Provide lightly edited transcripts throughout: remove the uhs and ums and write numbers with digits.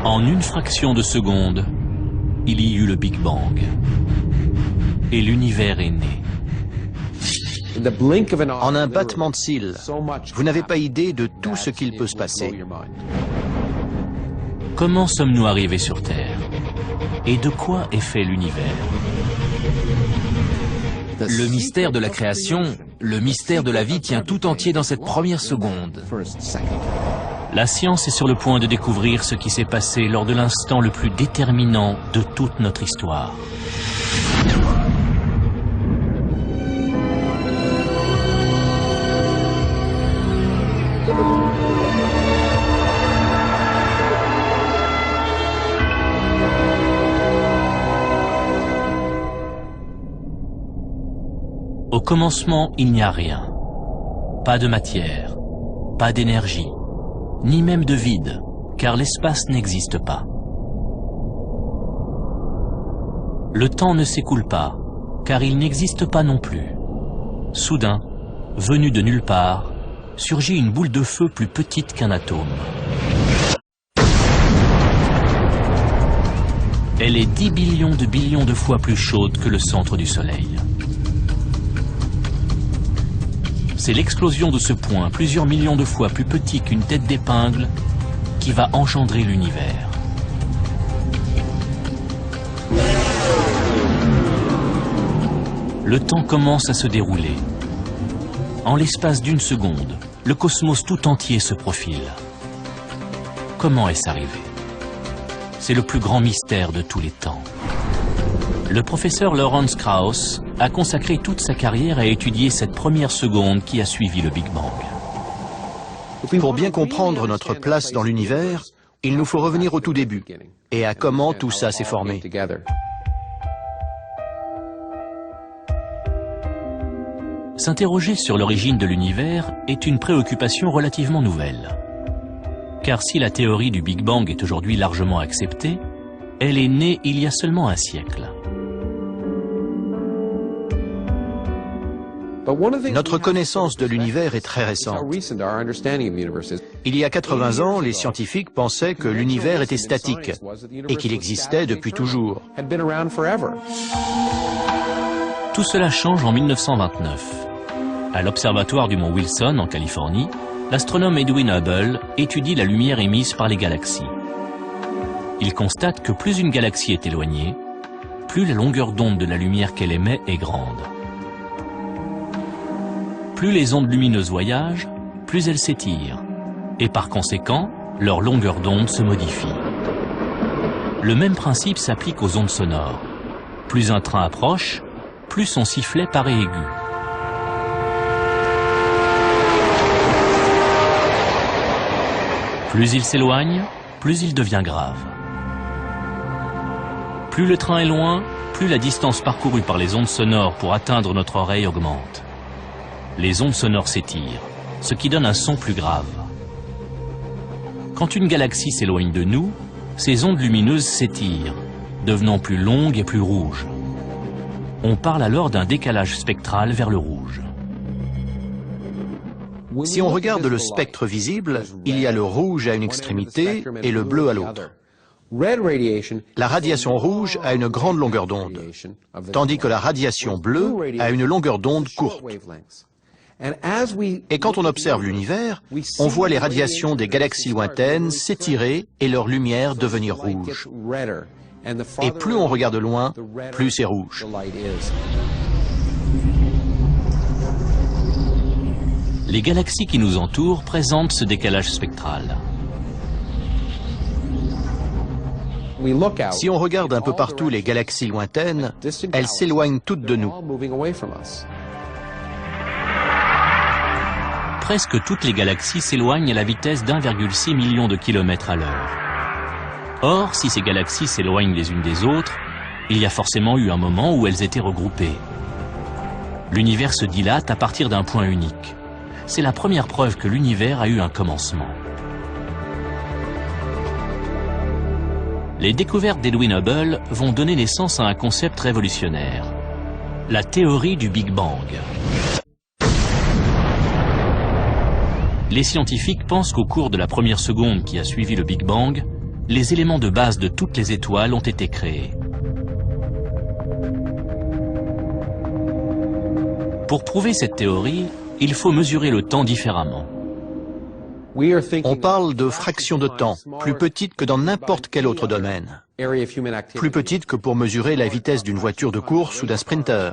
En une fraction de seconde, il y eut le Big Bang. Et l'univers est né. En un battement de cils, vous n'avez pas idée de tout ce qu'il peut se passer. Comment sommes-nous arrivés sur Terre? Et de quoi est fait l'univers? Le mystère de la création, le mystère de la vie tient tout entier dans cette première seconde. La science est sur le point de découvrir ce qui s'est passé lors de l'instant le plus déterminant de toute notre histoire. Au commencement, il n'y a rien. Pas de matière, pas d'énergie, ni même de vide, car l'espace n'existe pas. Le temps ne s'écoule pas, car il n'existe pas non plus. Soudain, venue de nulle part, surgit une boule de feu plus petite qu'un atome. Elle est 10 billions de fois plus chaude que le centre du Soleil. C'est l'explosion de ce point, plusieurs millions de fois plus petit qu'une tête d'épingle, qui va engendrer l'univers. Le temps commence à se dérouler. En l'espace d'une seconde, le cosmos tout entier se profile. Comment est-ce arrivé? C'est le plus grand mystère de tous les temps. Le professeur Lawrence Krauss a consacré toute sa carrière à étudier cette première seconde qui a suivi le Big Bang. Pour bien comprendre notre place dans l'univers, il nous faut revenir au tout début et à comment tout ça s'est formé. S'interroger sur l'origine de l'univers est une préoccupation relativement nouvelle. Car si la théorie du Big Bang est aujourd'hui largement acceptée, elle est née il y a seulement un siècle. Notre connaissance de l'univers est très récente. Il y a 80 ans, les scientifiques pensaient que l'univers était statique et qu'il existait depuis toujours. Tout cela change en 1929. À l'observatoire du mont Wilson, en Californie, l'astronome Edwin Hubble étudie la lumière émise par les galaxies. Il constate que plus une galaxie est éloignée, plus la longueur d'onde de la lumière qu'elle émet est grande. Plus les ondes lumineuses voyagent, plus elles s'étirent, et par conséquent, leur longueur d'onde se modifie. Le même principe s'applique aux ondes sonores. Plus un train approche, plus son sifflet paraît aigu. Plus il s'éloigne, plus il devient grave. Plus le train est loin, plus la distance parcourue par les ondes sonores pour atteindre notre oreille augmente. Les ondes sonores s'étirent, ce qui donne un son plus grave. Quand une galaxie s'éloigne de nous, ces ondes lumineuses s'étirent, devenant plus longues et plus rouges. On parle alors d'un décalage spectral vers le rouge. Si on regarde le spectre visible, il y a le rouge à une extrémité et le bleu à l'autre. La radiation rouge a une grande longueur d'onde, tandis que la radiation bleue a une longueur d'onde courte. Et quand on observe l'univers, on voit les radiations des galaxies lointaines s'étirer et leur lumière devenir rouge. Et plus on regarde loin, plus c'est rouge. Les galaxies qui nous entourent présentent ce décalage spectral. Si on regarde un peu partout les galaxies lointaines, elles s'éloignent toutes de nous. Presque toutes les galaxies s'éloignent à la vitesse d'1,6 million de kilomètres à l'heure. Or, si ces galaxies s'éloignent les unes des autres, il y a forcément eu un moment où elles étaient regroupées. L'univers se dilate à partir d'un point unique. C'est la première preuve que l'univers a eu un commencement. Les découvertes d'Edwin Hubble vont donner naissance à un concept révolutionnaire, la théorie du Big Bang. Les scientifiques pensent qu'au cours de la première seconde qui a suivi le Big Bang, les éléments de base de toutes les étoiles ont été créés. Pour prouver cette théorie, il faut mesurer le temps différemment. On parle de fractions de temps, plus petites que dans n'importe quel autre domaine. Plus petites que pour mesurer la vitesse d'une voiture de course ou d'un sprinter.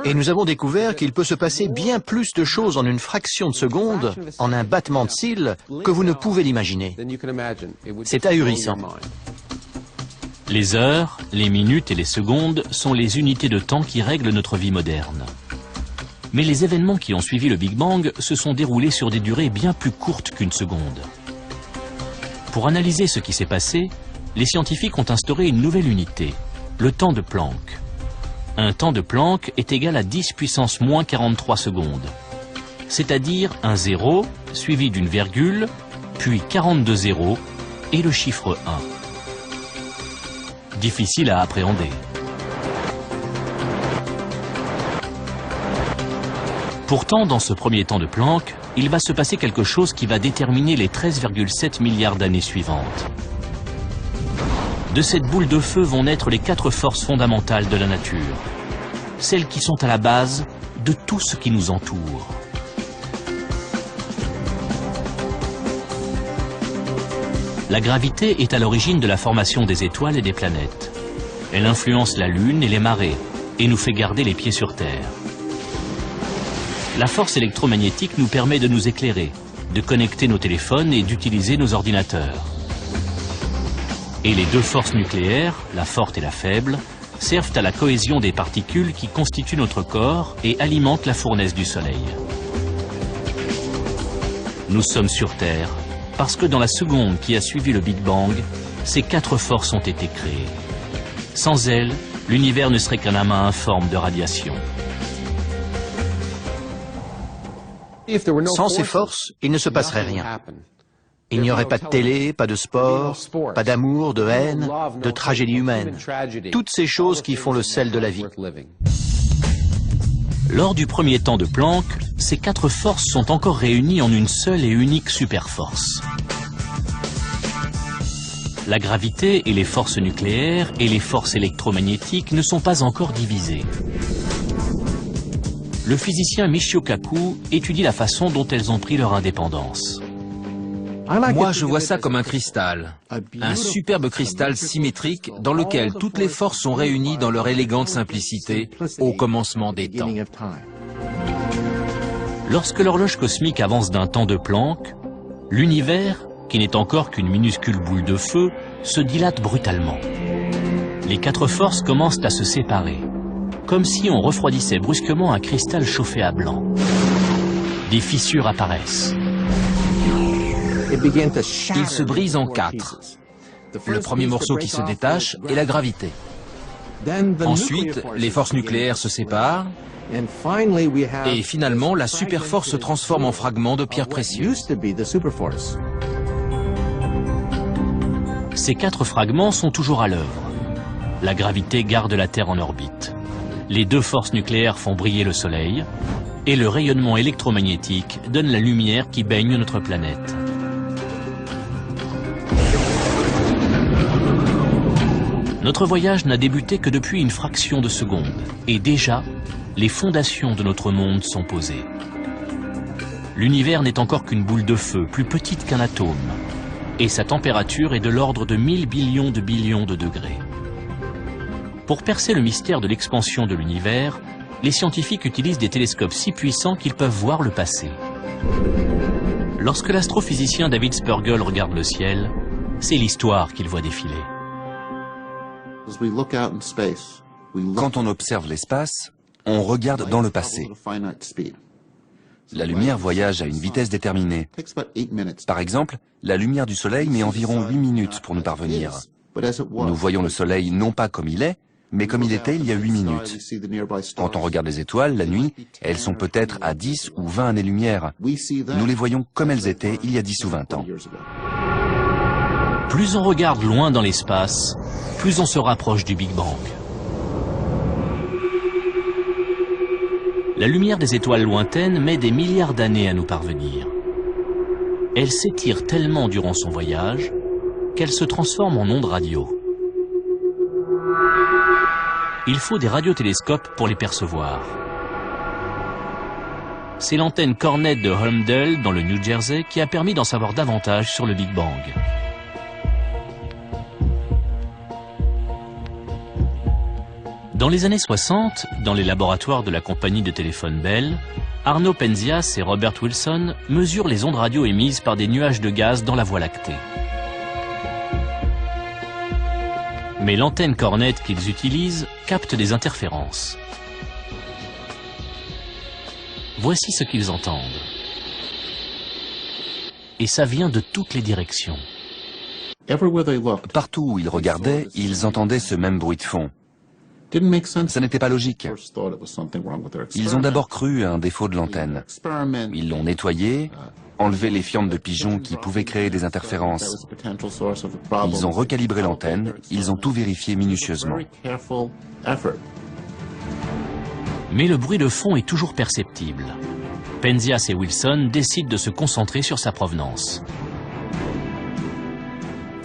Et nous avons découvert qu'il peut se passer bien plus de choses en une fraction de seconde, en un battement de cils, que vous ne pouvez l'imaginer. C'est ahurissant. Les heures, les minutes et les secondes sont les unités de temps qui règlent notre vie moderne. Mais les événements qui ont suivi le Big Bang se sont déroulés sur des durées bien plus courtes qu'une seconde. Pour analyser ce qui s'est passé, les scientifiques ont instauré une nouvelle unité, le temps de Planck. Un temps de Planck est égal à 10 puissance moins 43 secondes, c'est-à-dire un 0 suivi d'une virgule, puis 42 zéros et le chiffre 1. Difficile à appréhender. Pourtant, dans ce premier temps de Planck, il va se passer quelque chose qui va déterminer les 13,7 milliards d'années suivantes. De cette boule de feu vont naître les 4 forces fondamentales de la nature, celles qui sont à la base de tout ce qui nous entoure. La gravité est à l'origine de la formation des étoiles et des planètes. Elle influence la Lune et les marées et nous fait garder les pieds sur Terre. La force électromagnétique nous permet de nous éclairer, de connecter nos téléphones et d'utiliser nos ordinateurs. Et les 2 forces nucléaires, la forte et la faible, servent à la cohésion des particules qui constituent notre corps et alimentent la fournaise du Soleil. Nous sommes sur Terre parce que dans la seconde qui a suivi le Big Bang, ces 4 forces ont été créées. Sans elles, l'univers ne serait qu'un amas informe de radiation. Sans ces forces, il ne se passerait rien. Il n'y aurait pas de télé, pas de sport, pas d'amour, de haine, de tragédie humaine. Toutes ces choses qui font le sel de la vie. Lors du premier temps de Planck, ces 4 forces sont encore réunies en une seule et unique superforce. La gravité et les forces nucléaires et les forces électromagnétiques ne sont pas encore divisées. Le physicien Michio Kaku étudie la façon dont elles ont pris leur indépendance. Moi, je vois ça comme un cristal. Un superbe cristal symétrique dans lequel toutes les forces sont réunies dans leur élégante simplicité au commencement des temps. Lorsque l'horloge cosmique avance d'un temps de Planck, l'univers, qui n'est encore qu'une minuscule boule de feu, se dilate brutalement. Les 4 forces commencent à se séparer, comme si on refroidissait brusquement un cristal chauffé à blanc. Des fissures apparaissent. Il se brise en 4. Le premier morceau qui se détache est la gravité. Ensuite, les forces nucléaires se séparent. Et finalement, la superforce se transforme en fragments de pierres précieuses. Ces 4 fragments sont toujours à l'œuvre. La gravité garde la Terre en orbite. Les 2 forces nucléaires font briller le Soleil. Et le rayonnement électromagnétique donne la lumière qui baigne notre planète. Notre voyage n'a débuté que depuis une fraction de seconde. Et déjà, les fondations de notre monde sont posées. L'univers n'est encore qu'une boule de feu, plus petite qu'un atome. Et sa température est de l'ordre de 1000 billions de degrés. Pour percer le mystère de l'expansion de l'univers, les scientifiques utilisent des télescopes si puissants qu'ils peuvent voir le passé. Lorsque l'astrophysicien David Spergel regarde le ciel, c'est l'histoire qu'il voit défiler. Quand on observe l'espace, on regarde dans le passé. La lumière voyage à une vitesse déterminée. Par exemple, la lumière du Soleil met environ 8 minutes pour nous parvenir. Nous voyons le Soleil non pas comme il est, mais comme il était il y a 8 minutes. Quand on regarde les étoiles, la nuit, elles sont peut-être à 10 ou 20 années-lumière. Nous les voyons comme elles étaient il y a 10 ou 20 ans. Plus on regarde loin dans l'espace, plus on se rapproche du Big Bang. La lumière des étoiles lointaines met des milliards d'années à nous parvenir. Elle s'étire tellement durant son voyage qu'elles se transforment en ondes radio. Il faut des radiotélescopes pour les percevoir. C'est l'antenne Cornet de Holmdel, dans le New Jersey, qui a permis d'en savoir davantage sur le Big Bang. Dans les années 60, dans les laboratoires de la compagnie de téléphone Bell, Arno Penzias et Robert Wilson mesurent les ondes radio émises par des nuages de gaz dans la Voie lactée. Mais l'antenne Cornet qu'ils utilisent capte des interférences. Voici ce qu'ils entendent. Et ça vient de toutes les directions. Partout où ils regardaient, ils entendaient ce même bruit de fond. Ça n'était pas logique. Ils ont d'abord cru à un défaut de l'antenne. Ils l'ont nettoyée, enlevé les fientes de pigeons qui pouvaient créer des interférences. Ils ont recalibré l'antenne, ils ont tout vérifié minutieusement. Mais le bruit de fond est toujours perceptible. Penzias et Wilson décident de se concentrer sur sa provenance.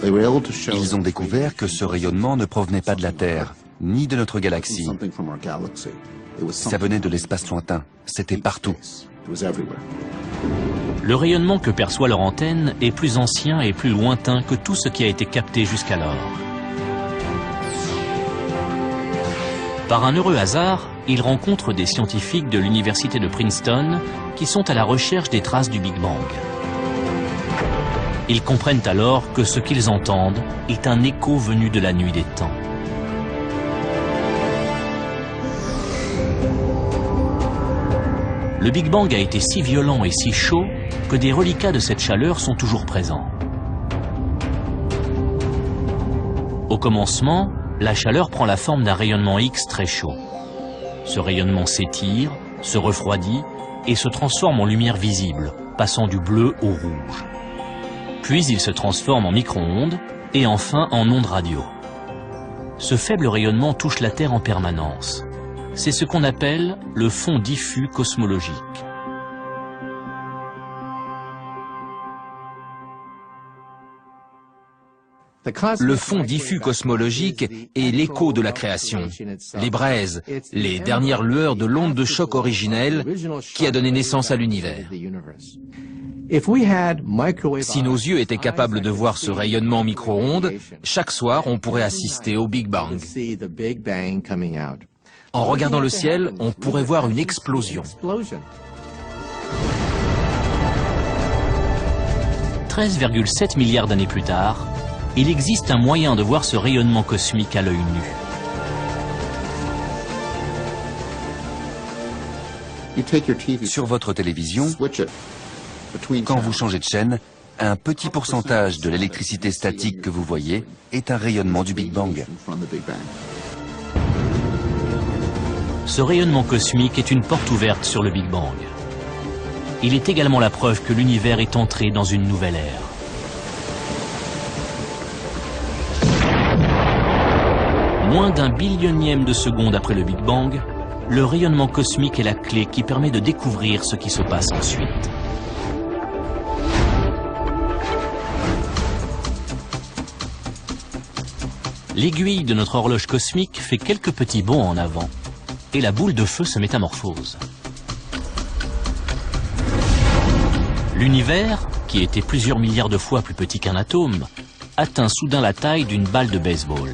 Ils ont découvert que ce rayonnement ne provenait pas de la Terre, ni de notre galaxie. Ça venait de l'espace lointain, c'était partout. Le rayonnement que perçoit leur antenne est plus ancien et plus lointain que tout ce qui a été capté jusqu'alors. Par un heureux hasard, ils rencontrent des scientifiques de l'université de Princeton qui sont à la recherche des traces du Big Bang. Ils comprennent alors que ce qu'ils entendent est un écho venu de la nuit des temps. Le Big Bang a été si violent et si chaud que des reliquats de cette chaleur sont toujours présents. Au commencement, la chaleur prend la forme d'un rayonnement X très chaud. Ce rayonnement s'étire, se refroidit et se transforme en lumière visible, passant du bleu au rouge. Puis il se transforme en micro-ondes et enfin en ondes radio. Ce faible rayonnement touche la Terre en permanence. C'est ce qu'on appelle le fond diffus cosmologique. Le fond diffus cosmologique est l'écho de la création, les braises, les dernières lueurs de l'onde de choc originelle qui a donné naissance à l'univers. Si nos yeux étaient capables de voir ce rayonnement micro-ondes, chaque soir on pourrait assister au Big Bang. En regardant le ciel, on pourrait voir une explosion. 13,7 milliards d'années plus tard, il existe un moyen de voir ce rayonnement cosmique à l'œil nu. Sur votre télévision, quand vous changez de chaîne, un petit pourcentage de l'électricité statique que vous voyez est un rayonnement du Big Bang. Ce rayonnement cosmique est une porte ouverte sur le Big Bang. Il est également la preuve que l'univers est entré dans une nouvelle ère. Moins d'un billionième de seconde après le Big Bang, le rayonnement cosmique est la clé qui permet de découvrir ce qui se passe ensuite. L'aiguille de notre horloge cosmique fait quelques petits bonds en avant et la boule de feu se métamorphose. L'univers, qui était plusieurs milliards de fois plus petit qu'un atome, atteint soudain la taille d'une balle de baseball.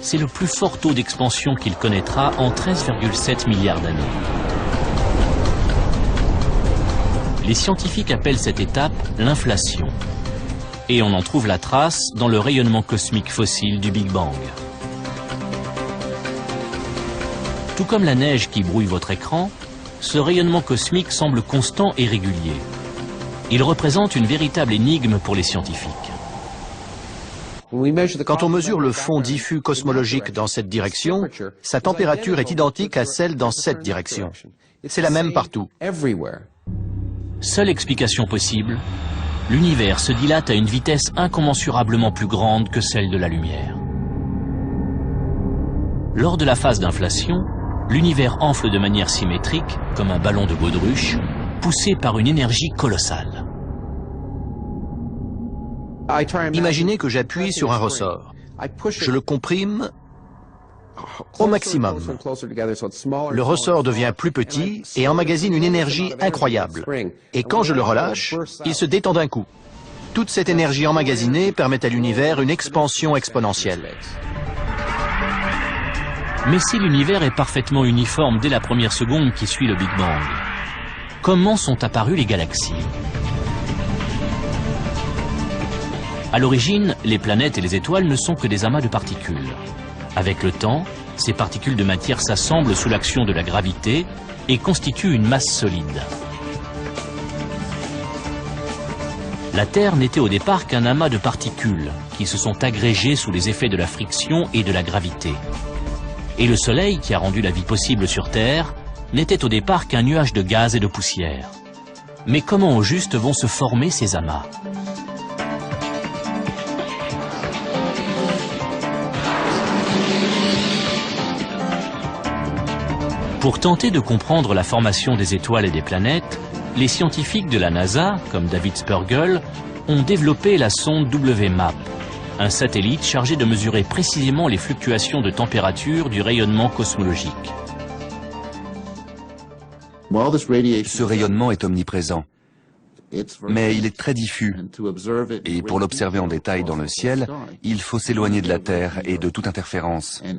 C'est le plus fort taux d'expansion qu'il connaîtra en 13,7 milliards d'années. Les scientifiques appellent cette étape l'inflation. Et on en trouve la trace dans le rayonnement cosmique fossile du Big Bang. Tout comme la neige qui brouille votre écran, ce rayonnement cosmique semble constant et régulier. Il représente une véritable énigme pour les scientifiques. Quand on mesure le fond diffus cosmologique dans cette direction, sa température est identique à celle dans cette direction. C'est la même partout. Seule explication possible, l'univers se dilate à une vitesse incommensurablement plus grande que celle de la lumière. Lors de la phase d'inflation, l'univers enfle de manière symétrique, comme un ballon de baudruche, poussé par une énergie colossale. Imaginez que j'appuie sur un ressort. Je le comprime au maximum. Le ressort devient plus petit et emmagasine une énergie incroyable. Et quand je le relâche, il se détend d'un coup. Toute cette énergie emmagasinée permet à l'univers une expansion exponentielle. Mais si l'univers est parfaitement uniforme dès la première seconde qui suit le Big Bang, comment sont apparues les galaxies? À l'origine, les planètes et les étoiles ne sont que des amas de particules. Avec le temps, ces particules de matière s'assemblent sous l'action de la gravité et constituent une masse solide. La Terre n'était au départ qu'un amas de particules qui se sont agrégées sous les effets de la friction et de la gravité. Et le Soleil, qui a rendu la vie possible sur Terre, n'était au départ qu'un nuage de gaz et de poussière. Mais comment au juste vont se former ces amas ? Pour tenter de comprendre la formation des étoiles et des planètes, les scientifiques de la NASA, comme David Spergel, ont développé la sonde WMAP, un satellite chargé de mesurer précisément les fluctuations de température du rayonnement cosmologique. Ce rayonnement est omniprésent, mais il est très diffus, et pour l'observer en détail dans le ciel, il faut s'éloigner de la Terre et de toute interférence. 7,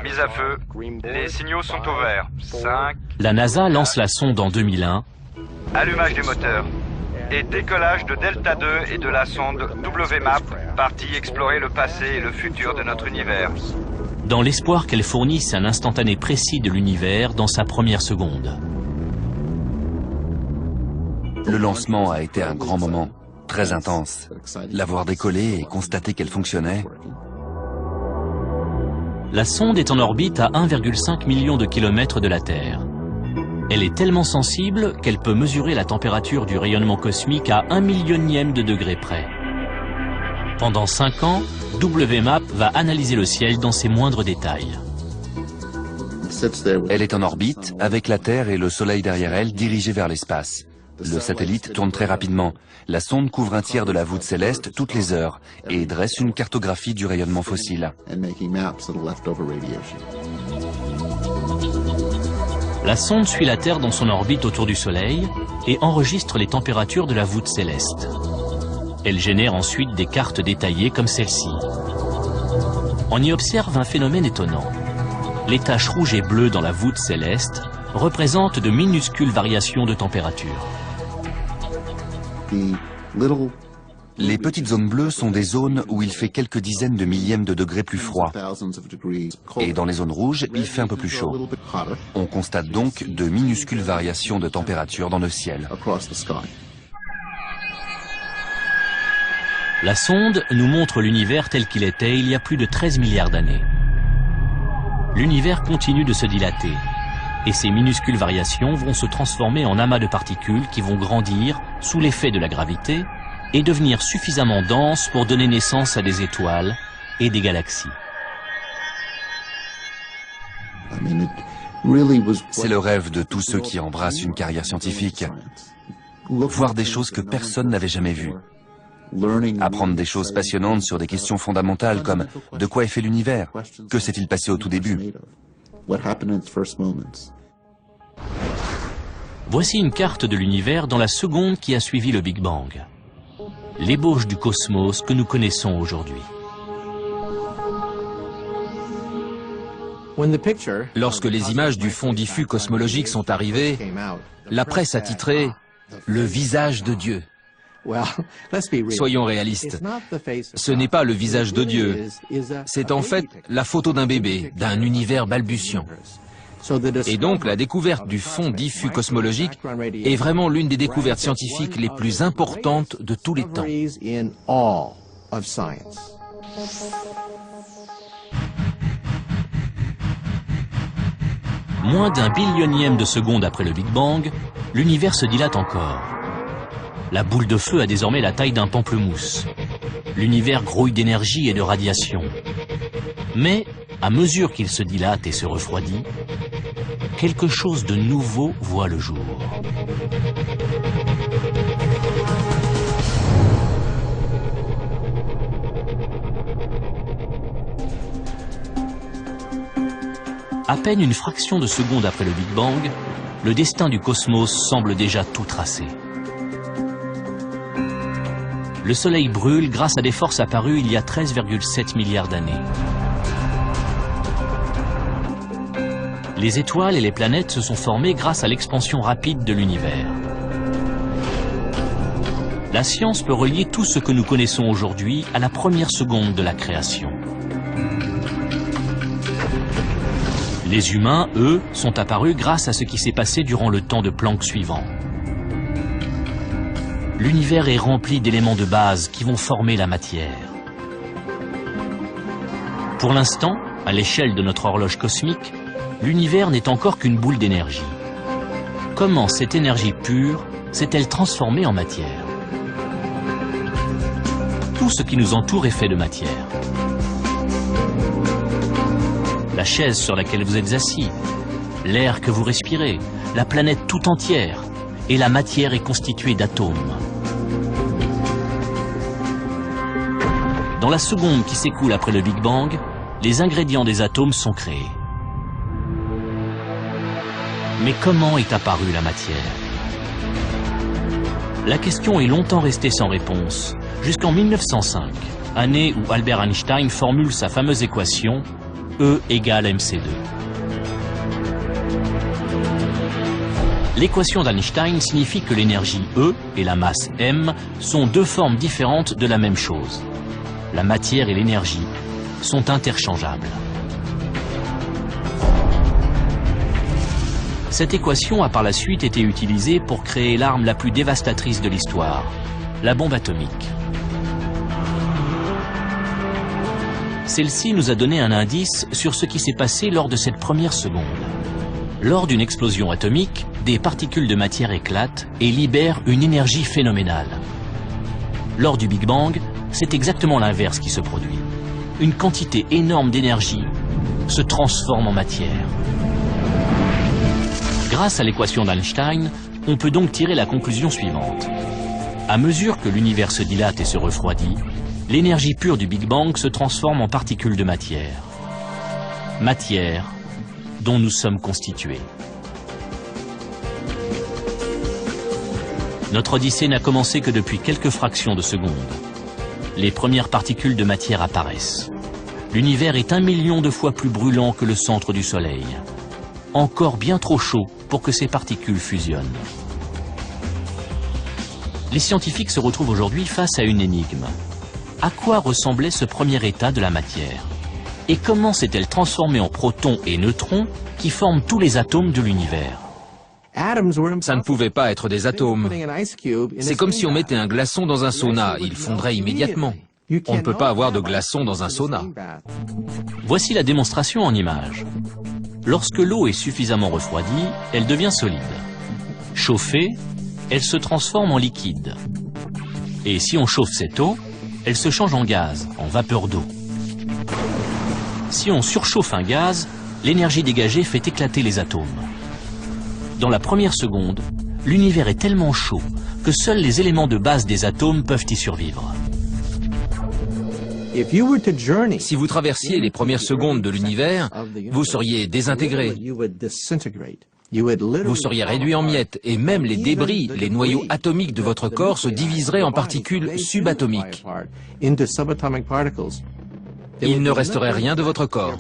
mise à feu, les signaux sont au vert. 5, La NASA lance la sonde en 2001, allumage des moteurs. Et décollage de Delta 2 et de la sonde WMAP, partie explorer le passé et le futur de notre univers. dans l'espoir qu'elle fournisse un instantané précis de l'univers dans sa première seconde. Le lancement a été un grand moment, très intense. L'avoir décollée et constater qu'elle fonctionnait. La sonde est en orbite à 1,5 million de kilomètres de la Terre. Elle est tellement sensible qu'elle peut mesurer la température du rayonnement cosmique à 1 millionième de degré près. Pendant 5 ans, WMAP va analyser le ciel dans ses moindres détails. Elle est en orbite, avec la Terre et le Soleil derrière elle, dirigée vers l'espace. Le satellite tourne très rapidement. La sonde couvre un tiers de la voûte céleste toutes les heures et dresse une cartographie du rayonnement fossile. La sonde suit la Terre dans son orbite autour du Soleil et enregistre les températures de la voûte céleste. Elle génère ensuite des cartes détaillées comme celle-ci. On y observe un phénomène étonnant. Les taches rouges et bleues dans la voûte céleste représentent de minuscules variations de température. Les petites zones bleues sont des zones où il fait quelques dizaines de millièmes de degrés plus froid. Et dans les zones rouges, il fait un peu plus chaud. On constate donc de minuscules variations de température dans le ciel. La sonde nous montre l'univers tel qu'il était il y a plus de 13 milliards d'années. L'univers continue de se dilater. Et ces minuscules variations vont se transformer en amas de particules qui vont grandir sous l'effet de la gravité et devenir suffisamment denses pour donner naissance à des étoiles et des galaxies. C'est le rêve de tous ceux qui embrassent une carrière scientifique. Voir des choses que personne n'avait jamais vues. Apprendre des choses passionnantes sur des questions fondamentales comme de quoi est fait l'univers? Que s'est-il passé au tout début? Voici une carte de l'univers dans la seconde qui a suivi le Big Bang. L'ébauche du cosmos que nous connaissons aujourd'hui. Lorsque les images du fond diffus cosmologique sont arrivées, la presse a titré « Le visage de Dieu ». Soyons réalistes, ce n'est pas le visage de Dieu, c'est en fait la photo d'un bébé, d'un univers balbutiant. Et donc la découverte du fond diffus cosmologique est vraiment l'une des découvertes scientifiques les plus importantes de tous les temps. Moins d'un billionième de seconde après le Big Bang, l'univers se dilate encore. La boule de feu a désormais la taille d'un pamplemousse. L'univers grouille d'énergie et de radiation. Mais, à mesure qu'il se dilate et se refroidit, quelque chose de nouveau voit le jour. À peine une fraction de seconde après le Big Bang, le destin du cosmos semble déjà tout tracé. Le Soleil brûle grâce à des forces apparues il y a 13,7 milliards d'années. Les étoiles et les planètes se sont formées grâce à l'expansion rapide de l'univers. La science peut relier tout ce que nous connaissons aujourd'hui à la première seconde de la création. Les humains, eux, sont apparus grâce à ce qui s'est passé durant le temps de Planck suivant. L'univers est rempli d'éléments de base qui vont former la matière. Pour l'instant, à l'échelle de notre horloge cosmique, l'univers n'est encore qu'une boule d'énergie. Comment cette énergie pure s'est-elle transformée en matière? Tout ce qui nous entoure est fait de matière. La chaise sur laquelle vous êtes assis, l'air que vous respirez, la planète tout entière, et la matière est constituée d'atomes. Dans la seconde qui s'écoule après le Big Bang, les ingrédients des atomes sont créés. Mais comment est apparue la matière? La question est longtemps restée sans réponse, jusqu'en 1905, année où Albert Einstein formule sa fameuse équation E égale mc2. L'équation d'Einstein signifie que l'énergie E et la masse m sont deux formes différentes de la même chose. La matière et l'énergie sont interchangeables. Cette équation a par la suite été utilisée pour créer l'arme la plus dévastatrice de l'histoire, la bombe atomique. Celle-ci nous a donné un indice sur ce qui s'est passé lors de cette première seconde. Lors d'une explosion atomique, des particules de matière éclatent et libèrent une énergie phénoménale. Lors du Big Bang, c'est exactement l'inverse qui se produit. Une quantité énorme d'énergie se transforme en matière. Grâce à l'équation d'Einstein, on peut donc tirer la conclusion suivante. À mesure que l'univers se dilate et se refroidit, l'énergie pure du Big Bang se transforme en particules de matière. Matière dont nous sommes constitués. Notre odyssée n'a commencé que depuis quelques fractions de seconde. Les premières particules de matière apparaissent. L'univers est 1 million de fois plus brûlant que le centre du Soleil. Encore bien trop chaud pour que ces particules fusionnent. Les scientifiques se retrouvent aujourd'hui face à une énigme. À quoi ressemblait ce premier état de la matière? Et comment s'est-elle transformée en protons et neutrons qui forment tous les atomes de l'univers? Ça ne pouvait pas être des atomes. C'est comme si on mettait un glaçon dans un sauna, il fondrait immédiatement. On ne peut pas avoir de glaçon dans un sauna. Voici la démonstration en images. Lorsque l'eau est suffisamment refroidie, elle devient solide. Chauffée, elle se transforme en liquide. Et si on chauffe cette eau, elle se change en gaz, en vapeur d'eau. Si on surchauffe un gaz, l'énergie dégagée fait éclater les atomes. Dans la première seconde, l'univers est tellement chaud que seuls les éléments de base des atomes peuvent y survivre. Si vous traversiez les premières secondes de l'univers, vous seriez désintégré. Vous seriez réduit en miettes et même les débris, les noyaux atomiques de votre corps se diviseraient en particules subatomiques. Il ne resterait rien de votre corps.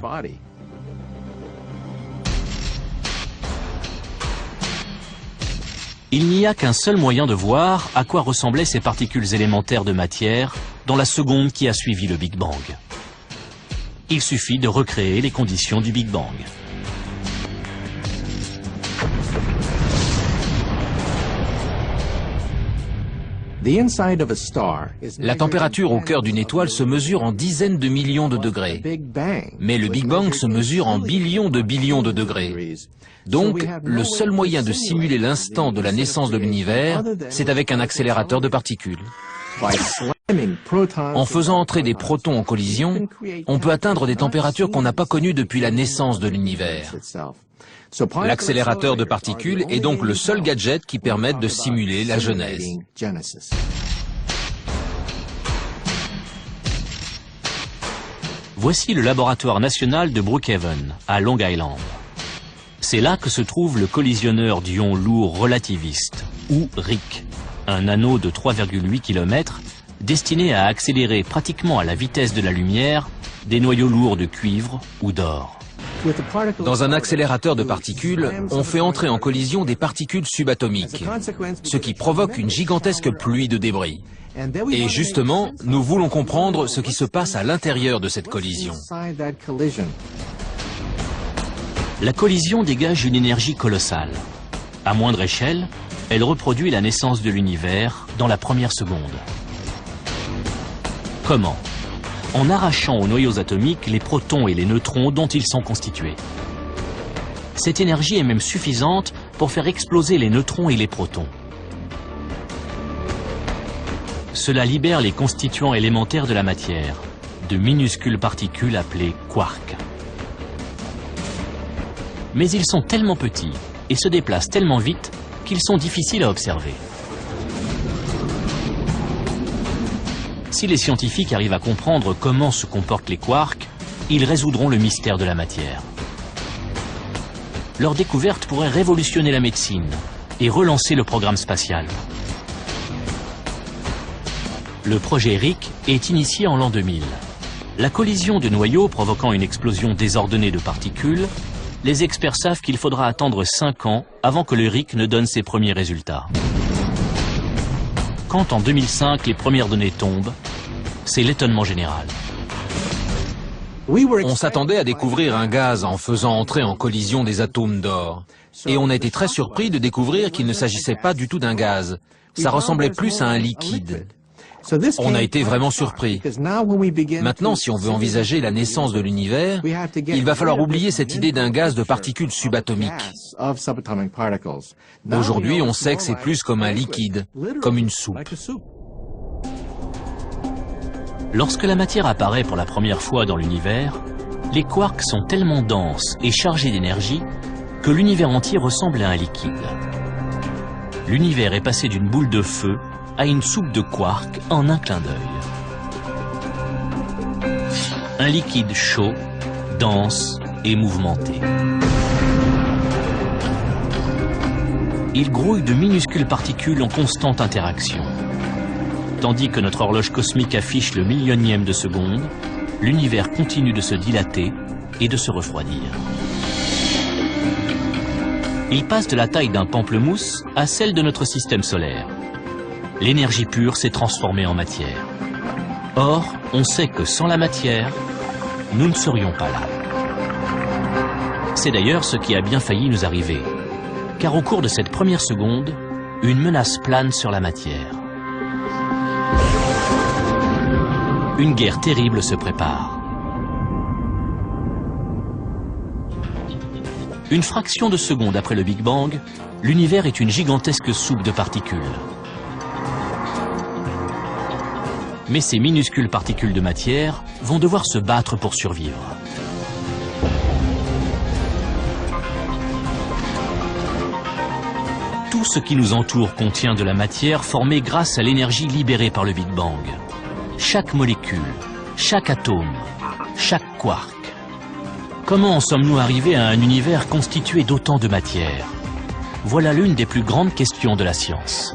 Il n'y a qu'un seul moyen de voir à quoi ressemblaient ces particules élémentaires de matière dans la seconde qui a suivi le Big Bang. Il suffit de recréer les conditions du Big Bang. La température au cœur d'une étoile se mesure en dizaines de millions de degrés. Mais le Big Bang se mesure en billions de degrés. Donc, le seul moyen de simuler l'instant de la naissance de l'univers, c'est avec un accélérateur de particules. En faisant entrer des protons en collision, on peut atteindre des températures qu'on n'a pas connues depuis la naissance de l'univers. L'accélérateur de particules est donc le seul gadget qui permette de simuler la genèse. Voici le laboratoire national de Brookhaven, à Long Island. C'est là que se trouve le collisionneur d'ions lourds relativistes, ou RIC, un anneau de 3,8 km destiné à accélérer pratiquement à la vitesse de la lumière des noyaux lourds de cuivre ou d'or. Dans un accélérateur de particules, on fait entrer en collision des particules subatomiques, ce qui provoque une gigantesque pluie de débris. Et justement, nous voulons comprendre ce qui se passe à l'intérieur de cette collision. La collision dégage une énergie colossale. À moindre échelle, elle reproduit la naissance de l'univers dans la première seconde. Comment? En arrachant aux noyaux atomiques les protons et les neutrons dont ils sont constitués. Cette énergie est même suffisante pour faire exploser les neutrons et les protons. Cela libère les constituants élémentaires de la matière, de minuscules particules appelées quarks. Mais ils sont tellement petits et se déplacent tellement vite qu'ils sont difficiles à observer. Si les scientifiques arrivent à comprendre comment se comportent les quarks, ils résoudront le mystère de la matière. Leur découverte pourrait révolutionner la médecine et relancer le programme spatial. Le projet RIC est initié en l'an 2000. La collision de noyaux provoquant une explosion désordonnée de particules, les experts savent qu'il faudra attendre 5 ans avant que le RIC ne donne ses premiers résultats. Quand en 2005 les premières données tombent, c'est l'étonnement général. On s'attendait à découvrir un gaz en faisant entrer en collision des atomes d'or. Et on a été très surpris de découvrir qu'il ne s'agissait pas du tout d'un gaz. Ça ressemblait plus à un liquide. On a été vraiment surpris. Maintenant, si on veut envisager la naissance de l'univers, il va falloir oublier cette idée d'un gaz de particules subatomiques. Aujourd'hui, on sait que c'est plus comme un liquide, comme une soupe. Lorsque la matière apparaît pour la première fois dans l'univers, les quarks sont tellement denses et chargés d'énergie que l'univers entier ressemble à un liquide. L'univers est passé d'une boule de feu à une soupe de quarks en un clin d'œil. Un liquide chaud, dense et mouvementé. Il grouille de minuscules particules en constante interaction. Tandis que notre horloge cosmique affiche le millionième de seconde, l'univers continue de se dilater et de se refroidir. Il passe de la taille d'un pamplemousse à celle de notre système solaire. L'énergie pure s'est transformée en matière. Or, on sait que sans la matière, nous ne serions pas là. C'est d'ailleurs ce qui a bien failli nous arriver, car au cours de cette première seconde, une menace plane sur la matière. Une guerre terrible se prépare. Une fraction de seconde après le Big Bang, l'univers est une gigantesque soupe de particules. Mais ces minuscules particules de matière vont devoir se battre pour survivre. Tout ce qui nous entoure contient de la matière formée grâce à l'énergie libérée par le Big Bang. Chaque molécule, chaque atome, chaque quark. Comment en sommes-nous arrivés à un univers constitué d'autant de matière? Voilà l'une des plus grandes questions de la science.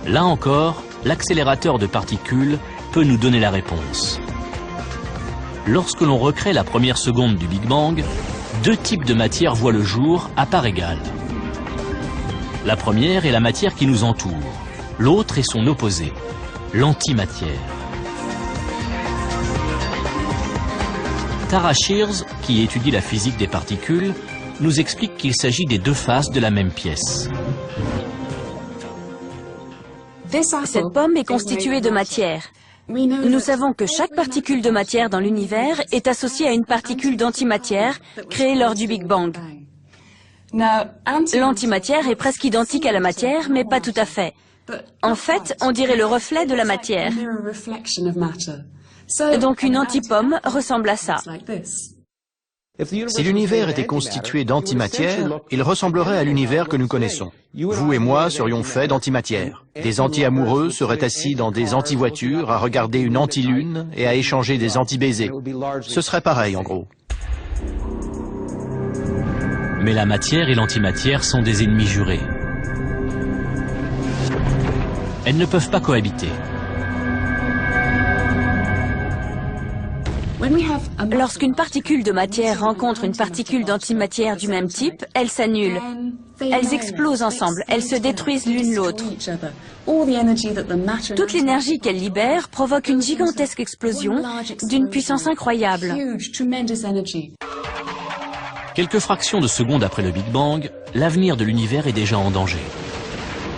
Là encore, l'accélérateur de particules peut nous donner la réponse. Lorsque l'on recrée la première seconde du Big Bang, deux types de matière voient le jour à part égale. La première est la matière qui nous entoure, l'autre est son opposé, l'antimatière. Tara Shears, qui étudie la physique des particules, nous explique qu'il s'agit des deux faces de la même pièce. Cette pomme est constituée de matière. Nous savons que chaque particule de matière dans l'univers est associée à une particule d'antimatière créée lors du Big Bang. L'antimatière est presque identique à la matière, mais pas tout à fait. En fait, on dirait le reflet de la matière. Donc une antipomme ressemble à ça. Si l'univers était constitué d'antimatière, il ressemblerait à l'univers que nous connaissons. Vous et moi serions faits d'antimatière. Des anti-amoureux seraient assis dans des anti-voitures à regarder une anti-lune et à échanger des anti-baisers. Ce serait pareil en gros. Mais la matière et l'antimatière sont des ennemis jurés. Elles ne peuvent pas cohabiter. Lorsqu'une particule de matière rencontre une particule d'antimatière du même type, elles s'annulent. Elles explosent ensemble, elles se détruisent l'une l'autre. Toute l'énergie qu'elles libèrent provoque une gigantesque explosion d'une puissance incroyable. Quelques fractions de secondes après le Big Bang, l'avenir de l'univers est déjà en danger.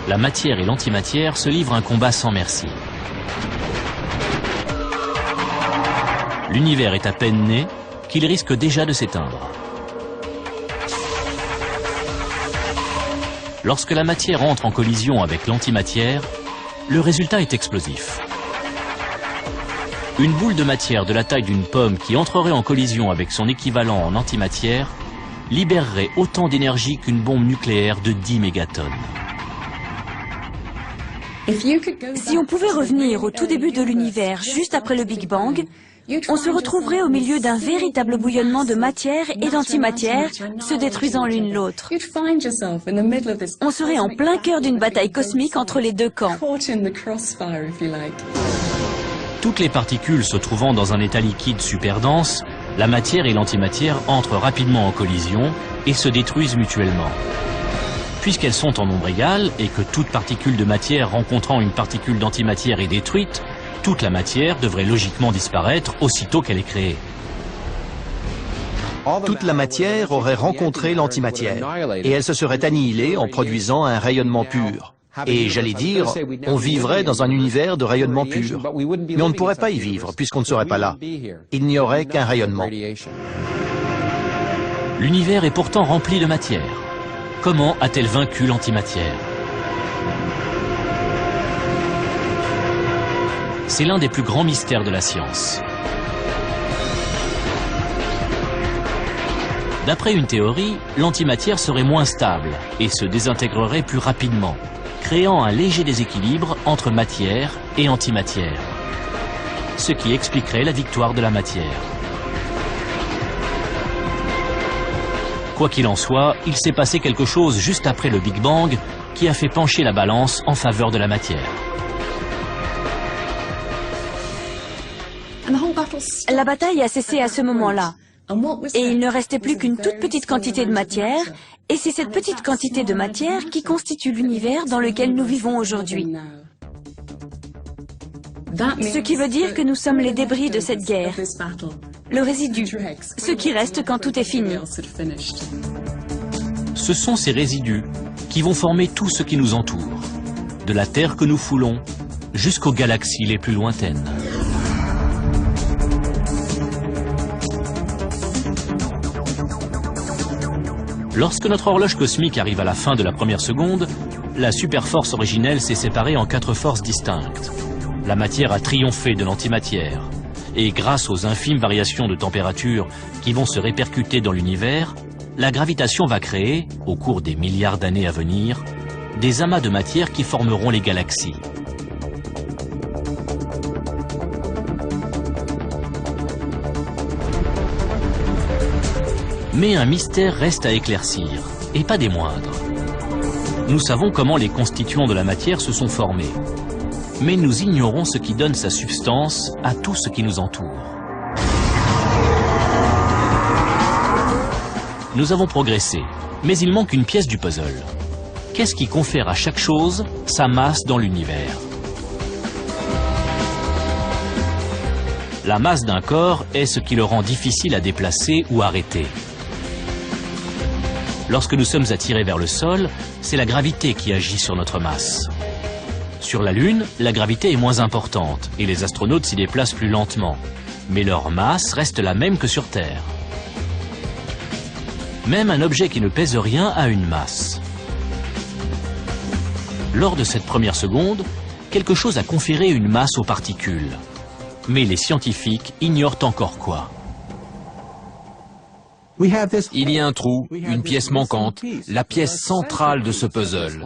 La matière et l'antimatière se livrent un combat sans merci. L'univers est à peine né qu'il risque déjà de s'éteindre. Lorsque la matière entre en collision avec l'antimatière, le résultat est explosif. Une boule de matière de la taille d'une pomme qui entrerait en collision avec son équivalent en antimatière libérerait autant d'énergie qu'une bombe nucléaire de 10 mégatonnes. Si on pouvait revenir au tout début de l'univers, juste après le Big Bang, on se retrouverait au milieu d'un véritable bouillonnement de matière et d'antimatière, se détruisant l'une l'autre. On serait en plein cœur d'une bataille cosmique entre les deux camps. Toutes les particules se trouvant dans un état liquide super dense, la matière et l'antimatière entrent rapidement en collision et se détruisent mutuellement. Puisqu'elles sont en nombre égal et que toute particule de matière rencontrant une particule d'antimatière est détruite, toute la matière devrait logiquement disparaître aussitôt qu'elle est créée. Toute la matière aurait rencontré l'antimatière et elle se serait annihilée en produisant un rayonnement pur. Et j'allais dire, on vivrait dans un univers de rayonnement pur. Mais on ne pourrait pas y vivre puisqu'on ne serait pas là. Il n'y aurait qu'un rayonnement. L'univers est pourtant rempli de matière. Comment a-t-elle vaincu l'antimatière? C'est l'un des plus grands mystères de la science. D'après une théorie, l'antimatière serait moins stable et se désintégrerait plus rapidement, créant un léger déséquilibre entre matière et antimatière, ce qui expliquerait la victoire de la matière. Quoi qu'il en soit, il s'est passé quelque chose juste après le Big Bang qui a fait pencher la balance en faveur de la matière. La bataille a cessé à ce moment-là. Et il ne restait plus qu'une toute petite quantité de matière, et c'est cette petite quantité de matière qui constitue l'univers dans lequel nous vivons aujourd'hui. Ce qui veut dire que nous sommes les débris de cette guerre, le résidu, ce qui reste quand tout est fini. Ce sont ces résidus qui vont former tout ce qui nous entoure, de la Terre que nous foulons jusqu'aux galaxies les plus lointaines. Lorsque notre horloge cosmique arrive à la fin de la première seconde, la superforce originelle s'est séparée en 4 forces distinctes. La matière a triomphé de l'antimatière. Et grâce aux infimes variations de température qui vont se répercuter dans l'univers, la gravitation va créer, au cours des milliards d'années à venir, des amas de matière qui formeront les galaxies. Mais un mystère reste à éclaircir, et pas des moindres. Nous savons comment les constituants de la matière se sont formés, mais nous ignorons ce qui donne sa substance à tout ce qui nous entoure. Nous avons progressé, mais il manque une pièce du puzzle. Qu'est-ce qui confère à chaque chose sa masse dans l'univers? La masse d'un corps est ce qui le rend difficile à déplacer ou arrêter. Lorsque nous sommes attirés vers le sol, c'est la gravité qui agit sur notre masse. Sur la Lune, la gravité est moins importante et les astronautes s'y déplacent plus lentement. Mais leur masse reste la même que sur Terre. Même un objet qui ne pèse rien a une masse. Lors de cette première seconde, quelque chose a conféré une masse aux particules. Mais les scientifiques ignorent encore quoi. Il y a un trou, une pièce manquante, la pièce centrale de ce puzzle.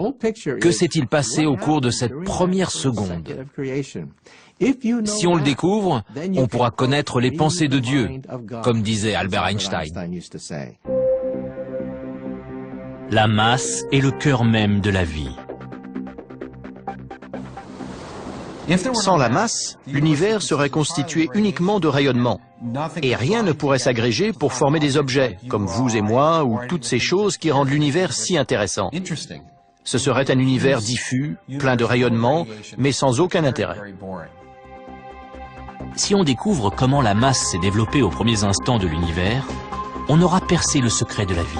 Que s'est-il passé au cours de cette première seconde? Si on le découvre, on pourra connaître les pensées de Dieu, comme disait Albert Einstein. La masse est le cœur même de la vie. Sans la masse, l'univers serait constitué uniquement de rayonnement, et rien ne pourrait s'agréger pour former des objets, comme vous et moi, ou toutes ces choses qui rendent l'univers si intéressant. Ce serait un univers diffus, plein de rayonnement, mais sans aucun intérêt. Si on découvre comment la masse s'est développée aux premiers instants de l'univers, on aura percé le secret de la vie.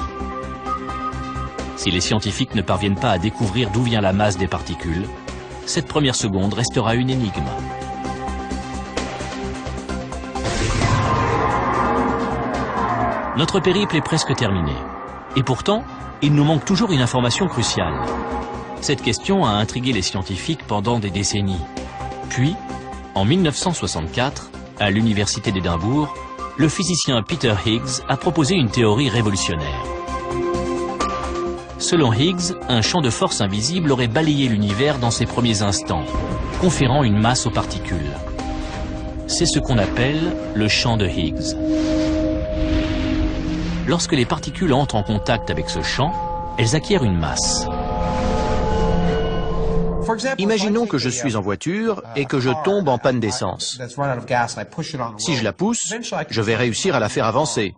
Si les scientifiques ne parviennent pas à découvrir d'où vient la masse des particules, cette première seconde restera une énigme. Notre périple est presque terminé. Et pourtant, il nous manque toujours une information cruciale. Cette question a intrigué les scientifiques pendant des décennies. Puis, en 1964, à l'université d'Édimbourg, le physicien Peter Higgs a proposé une théorie révolutionnaire. Selon Higgs, un champ de force invisible aurait balayé l'univers dans ses premiers instants, conférant une masse aux particules. C'est ce qu'on appelle le champ de Higgs. Lorsque les particules entrent en contact avec ce champ, elles acquièrent une masse. Imaginons que je suis en voiture et que je tombe en panne d'essence. Si je la pousse, je vais réussir à la faire avancer.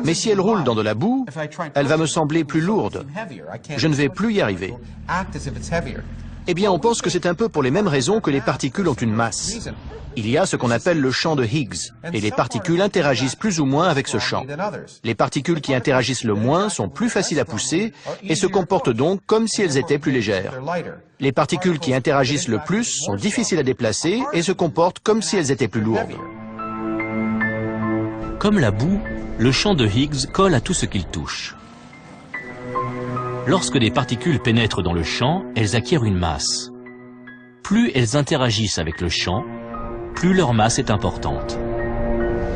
Mais si elle roule dans de la boue, elle va me sembler plus lourde. Je ne vais plus y arriver. Eh bien, on pense que c'est un peu pour les mêmes raisons que les particules ont une masse. Il y a ce qu'on appelle le champ de Higgs, et les particules interagissent plus ou moins avec ce champ. Les particules qui interagissent le moins sont plus faciles à pousser et se comportent donc comme si elles étaient plus légères. Les particules qui interagissent le plus sont difficiles à déplacer et se comportent comme si elles étaient plus lourdes. Comme la boue, le champ de Higgs colle à tout ce qu'il touche. Lorsque des particules pénètrent dans le champ, elles acquièrent une masse. Plus elles interagissent avec le champ, plus leur masse est importante.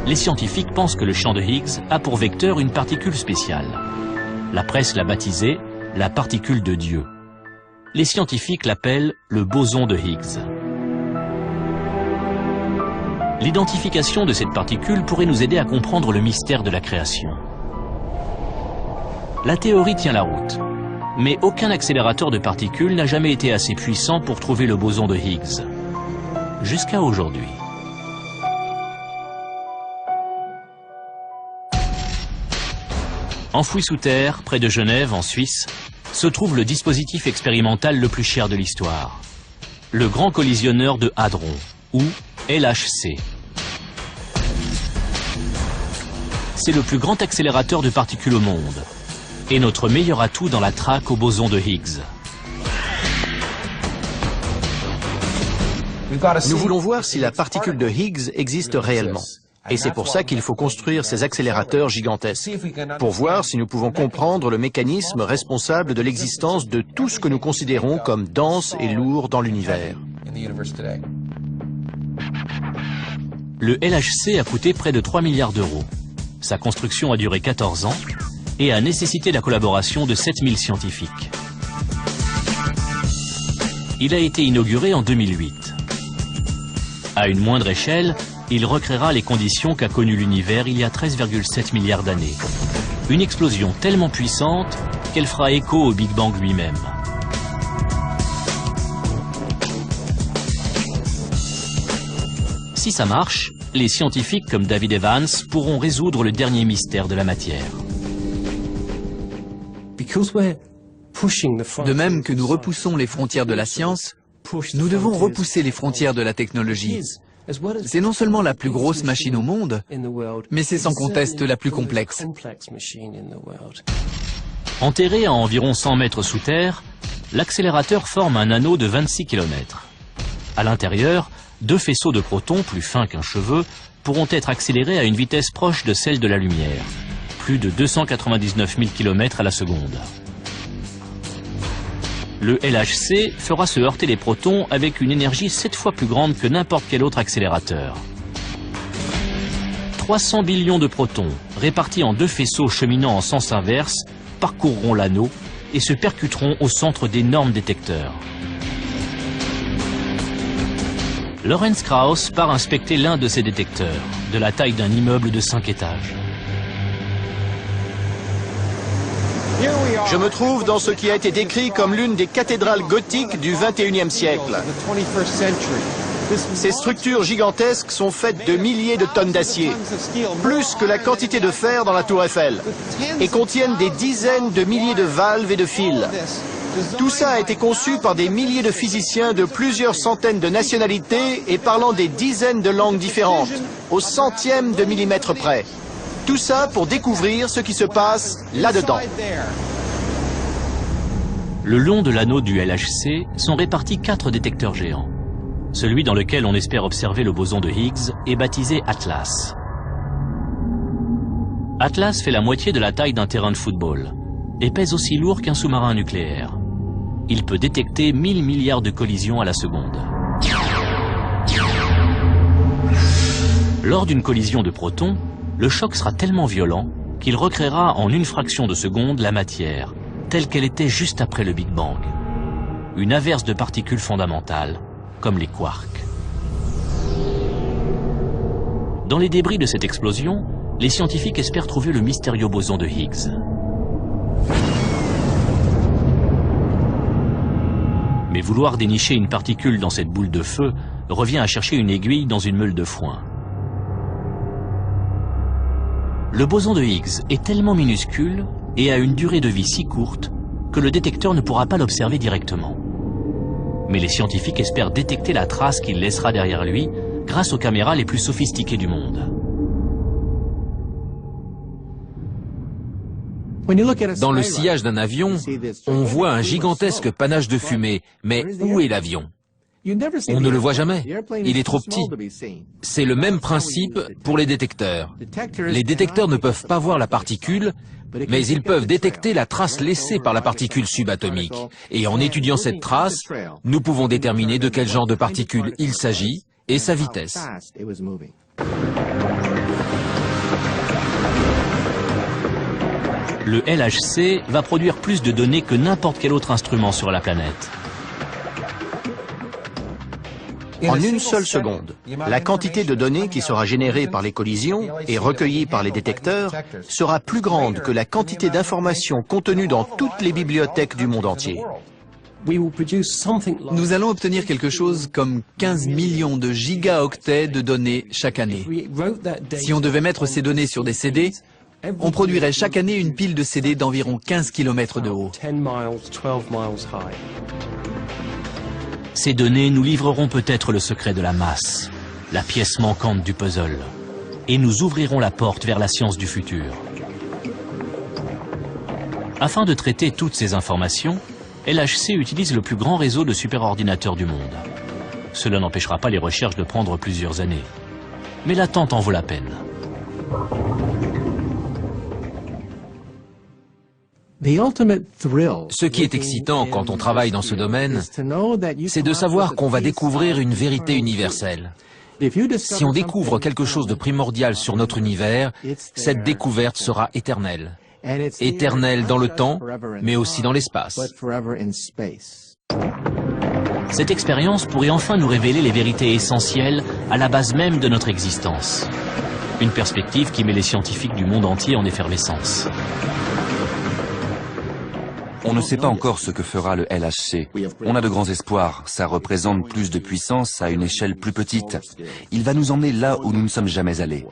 Les scientifiques pensent que le champ de Higgs a pour vecteur une particule spéciale. La presse l'a baptisée la particule de Dieu. Les scientifiques l'appellent le boson de Higgs. L'identification de cette particule pourrait nous aider à comprendre le mystère de la création. La théorie tient la route, mais aucun accélérateur de particules n'a jamais été assez puissant pour trouver le boson de Higgs. Jusqu'à aujourd'hui. Enfoui sous terre, près de Genève, en Suisse, se trouve le dispositif expérimental le plus cher de l'histoire. Le Grand Collisionneur de Hadron, ou LHC. C'est le plus grand accélérateur de particules au monde, et notre meilleur atout dans la traque au boson de Higgs. Nous voulons voir si la particule de Higgs existe réellement. Et c'est pour ça qu'il faut construire ces accélérateurs gigantesques, pour voir si nous pouvons comprendre le mécanisme responsable de l'existence de tout ce que nous considérons comme dense et lourd dans l'univers. Le LHC a coûté près de 3 milliards d'euros. Sa construction a duré 14 ans et a nécessité la collaboration de 7000 scientifiques. Il a été inauguré en 2008. À une moindre échelle, il recréera les conditions qu'a connues l'univers il y a 13,7 milliards d'années. Une explosion tellement puissante qu'elle fera écho au Big Bang lui-même. Si ça marche, les scientifiques comme David Evans pourront résoudre le dernier mystère de la matière. De même que nous repoussons les frontières de la science, nous devons repousser les frontières de la technologie. C'est non seulement la plus grosse machine au monde, mais c'est sans conteste la plus complexe. Enterré à environ 100 mètres sous terre, l'accélérateur forme un anneau de 26 km. À l'intérieur, 2 faisceaux de protons plus fins qu'un cheveu pourront être accélérés à une vitesse proche de celle de la lumière, plus de 299 000 km à la seconde. Le LHC fera se heurter les protons avec une énergie 7 fois plus grande que n'importe quel autre accélérateur. 300 billions de protons, répartis en 2 faisceaux cheminant en sens inverse, parcourront l'anneau et se percuteront au centre d'énormes détecteurs. Lawrence Krauss part inspecter l'un de ces détecteurs, de la taille d'un immeuble de 5 étages. Je me trouve dans ce qui a été décrit comme l'une des cathédrales gothiques du XXIe siècle. Ces structures gigantesques sont faites de milliers de tonnes d'acier, plus que la quantité de fer dans la tour Eiffel, et contiennent des dizaines de milliers de valves et de fils. Tout ça a été conçu par des milliers de physiciens de plusieurs centaines de nationalités et parlant des dizaines de langues différentes, au centième de millimètre près. Tout ça pour découvrir ce qui se passe là-dedans. Le long de l'anneau du LHC sont répartis 4 détecteurs géants. Celui dans lequel on espère observer le boson de Higgs est baptisé Atlas. Atlas fait la moitié de la taille d'un terrain de football et pèse aussi lourd qu'un sous-marin nucléaire. Il peut détecter 1000 milliards de collisions à la seconde. Lors d'une collision de protons, le choc sera tellement violent qu'il recréera en une fraction de seconde la matière, telle qu'elle était juste après le Big Bang. Une averse de particules fondamentales, comme les quarks. Dans les débris de cette explosion, les scientifiques espèrent trouver le mystérieux boson de Higgs. Mais vouloir dénicher une particule dans cette boule de feu revient à chercher une aiguille dans une meule de foin. Le boson de Higgs est tellement minuscule et a une durée de vie si courte que le détecteur ne pourra pas l'observer directement. Mais les scientifiques espèrent détecter la trace qu'il laissera derrière lui grâce aux caméras les plus sophistiquées du monde. Dans le sillage d'un avion, on voit un gigantesque panache de fumée, mais où est l'avion? On ne le voit jamais, il est trop petit. C'est le même principe pour les détecteurs. Les détecteurs ne peuvent pas voir la particule, mais ils peuvent détecter la trace laissée par la particule subatomique. Et en étudiant cette trace, nous pouvons déterminer de quel genre de particule il s'agit et sa vitesse. Le LHC va produire plus de données que n'importe quel autre instrument sur la planète. En une seule seconde, la quantité de données qui sera générée par les collisions et recueillie par les détecteurs sera plus grande que la quantité d'informations contenues dans toutes les bibliothèques du monde entier. Nous allons obtenir quelque chose comme 15 millions de gigaoctets de données chaque année. Si on devait mettre ces données sur des CD, on produirait chaque année une pile de CD d'environ 15 km de haut. Ces données nous livreront peut-être le secret de la masse, la pièce manquante du puzzle, et nous ouvrirons la porte vers la science du futur. Afin de traiter toutes ces informations, LHC utilise le plus grand réseau de superordinateurs du monde. Cela n'empêchera pas les recherches de prendre plusieurs années. Mais l'attente en vaut la peine. Ce qui est excitant quand on travaille dans ce domaine, c'est de savoir qu'on va découvrir une vérité universelle. Si on découvre quelque chose de primordial sur notre univers, cette découverte sera éternelle. Éternelle dans le temps, mais aussi dans l'espace. Cette expérience pourrait enfin nous révéler les vérités essentielles à la base même de notre existence. Une perspective qui met les scientifiques du monde entier en effervescence. On ne sait pas encore ce que fera le LHC. On a de grands espoirs. Ça représente plus de puissance à une échelle plus petite. Il va nous emmener là où nous ne sommes jamais allés.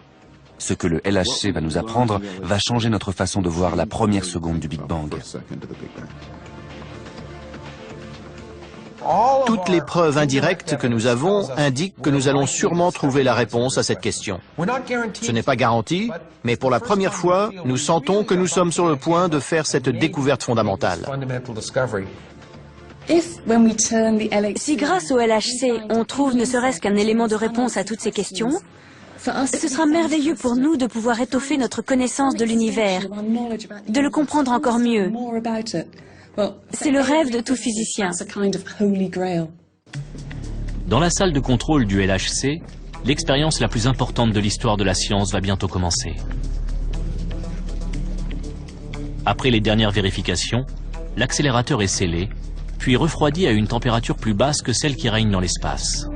Ce que le LHC va nous apprendre va changer notre façon de voir la première seconde du Big Bang. Toutes les preuves indirectes que nous avons indiquent que nous allons sûrement trouver la réponse à cette question. Ce n'est pas garanti, mais pour la première fois, nous sentons que nous sommes sur le point de faire cette découverte fondamentale. Si grâce au LHC, on trouve ne serait-ce qu'un élément de réponse à toutes ces questions, ce sera merveilleux pour nous de pouvoir étoffer notre connaissance de l'univers, de le comprendre encore mieux. C'est le rêve de tout physicien. Dans la salle de contrôle du LHC, l'expérience la plus importante de l'histoire de la science va bientôt commencer. Après les dernières vérifications, l'accélérateur est scellé, puis refroidi à une température plus basse que celle qui règne dans l'espace.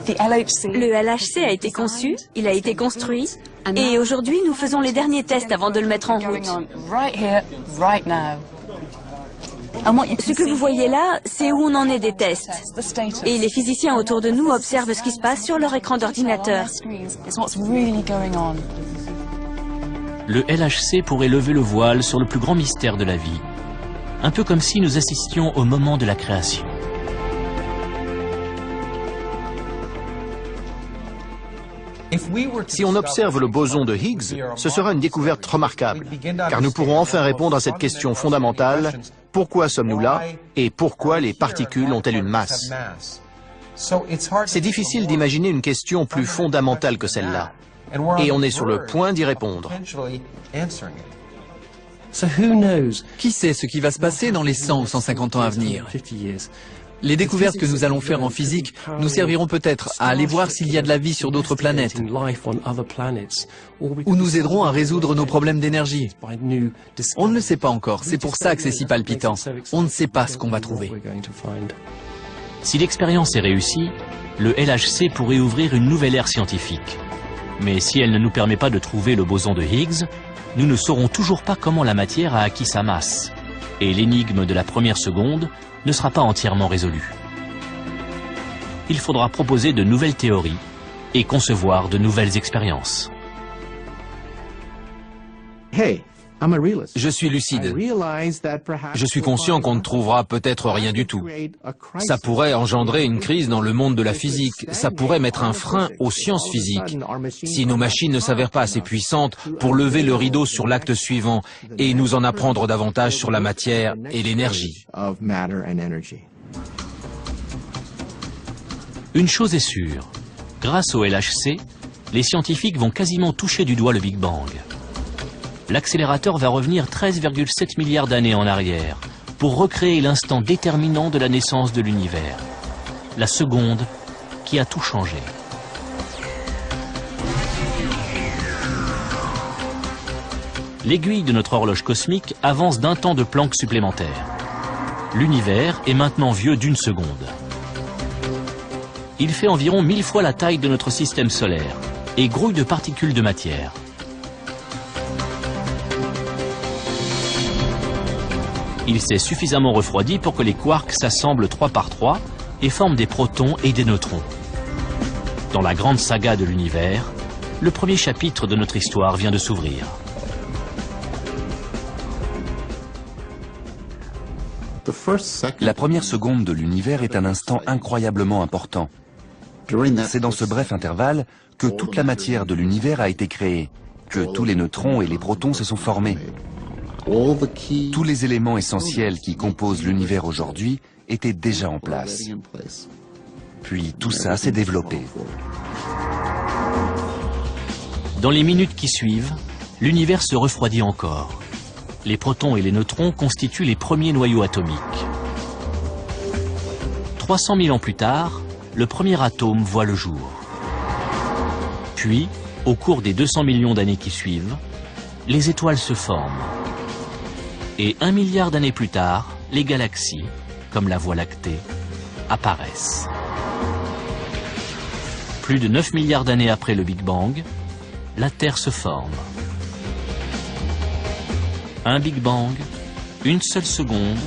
Le LHC a été conçu, il a été construit, Et aujourd'hui, nous faisons les derniers tests avant de le mettre en route. Ce que vous voyez là, c'est où on en est des tests. Et les physiciens autour de nous observent ce qui se passe sur leur écran d'ordinateur. Le LHC pourrait lever le voile sur le plus grand mystère de la vie. Un peu comme si nous assistions au moment de la création. Si on observe le boson de Higgs, ce sera une découverte remarquable, car nous pourrons enfin répondre à cette question fondamentale: pourquoi sommes-nous là et pourquoi les particules ont-elles une masse? C'est difficile d'imaginer une question plus fondamentale que celle-là, et on est sur le point d'y répondre. Qui sait ce qui va se passer dans les 100 ou 150 ans à venir? Les découvertes que nous allons faire en physique nous serviront peut-être à aller voir s'il y a de la vie sur d'autres planètes, ou nous aideront à résoudre nos problèmes d'énergie. On ne le sait pas encore, c'est pour ça que c'est si palpitant. On ne sait pas ce qu'on va trouver. Si l'expérience est réussie, le LHC pourrait ouvrir une nouvelle ère scientifique. Mais si elle ne nous permet pas de trouver le boson de Higgs, nous ne saurons toujours pas comment la matière a acquis sa masse. Et l'énigme de la première seconde ne sera pas entièrement résolue. Il faudra proposer de nouvelles théories et concevoir de nouvelles expériences. Je suis lucide. Je suis conscient qu'on ne trouvera peut-être rien du tout. Ça pourrait engendrer une crise dans le monde de la physique. Ça pourrait mettre un frein aux sciences physiques. Si nos machines ne s'avèrent pas assez puissantes pour lever le rideau sur l'acte suivant et nous en apprendre davantage sur la matière et l'énergie. Une chose est sûre, grâce au LHC, les scientifiques vont quasiment toucher du doigt le Big Bang. L'accélérateur va revenir 13,7 milliards d'années en arrière pour recréer l'instant déterminant de la naissance de l'univers, la seconde qui a tout changé. L'aiguille de notre horloge cosmique avance d'un temps de Planck supplémentaire. L'univers est maintenant vieux d'une seconde. Il fait environ 1000 fois la taille de notre système solaire et grouille de particules de matière. Il s'est suffisamment refroidi pour que les quarks s'assemblent 3 par 3 et forment des protons et des neutrons. Dans la grande saga de l'univers, le premier chapitre de notre histoire vient de s'ouvrir. La première seconde de l'univers est un instant incroyablement important. C'est dans ce bref intervalle que toute la matière de l'univers a été créée, que tous les neutrons et les protons se sont formés. Tous les éléments essentiels qui composent l'univers aujourd'hui étaient déjà en place. Puis tout ça s'est développé. Dans les minutes qui suivent, l'univers se refroidit encore. Les protons et les neutrons constituent les premiers noyaux atomiques. 300 000 ans plus tard, le premier atome voit le jour. Puis, au cours des 200 millions d'années qui suivent, les étoiles se forment. Et 1 milliard d'années plus tard, les galaxies, comme la Voie lactée, apparaissent. Plus de 9 milliards d'années après le Big Bang, la Terre se forme. Un Big Bang, une seule seconde,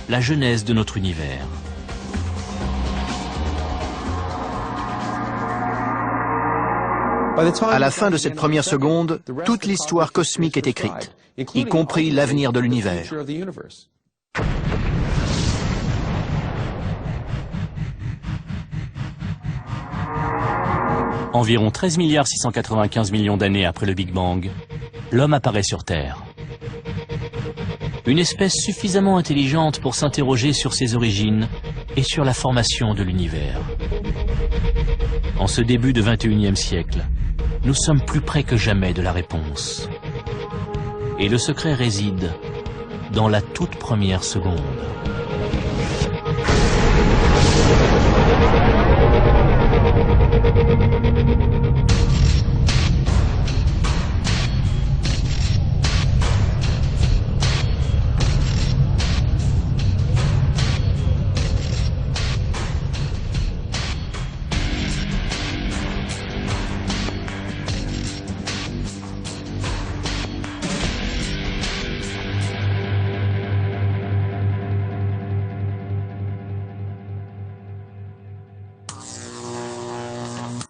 la genèse de notre univers. À la fin de cette première seconde, toute l'histoire cosmique est écrite, y compris l'avenir de l'univers. Environ 13 695 millions d'années après le Big Bang, l'homme apparaît sur Terre. Une espèce suffisamment intelligente pour s'interroger sur ses origines et sur la formation de l'univers. En ce début de 21e siècle, nous sommes plus près que jamais de la réponse. Et le secret réside dans la toute première seconde.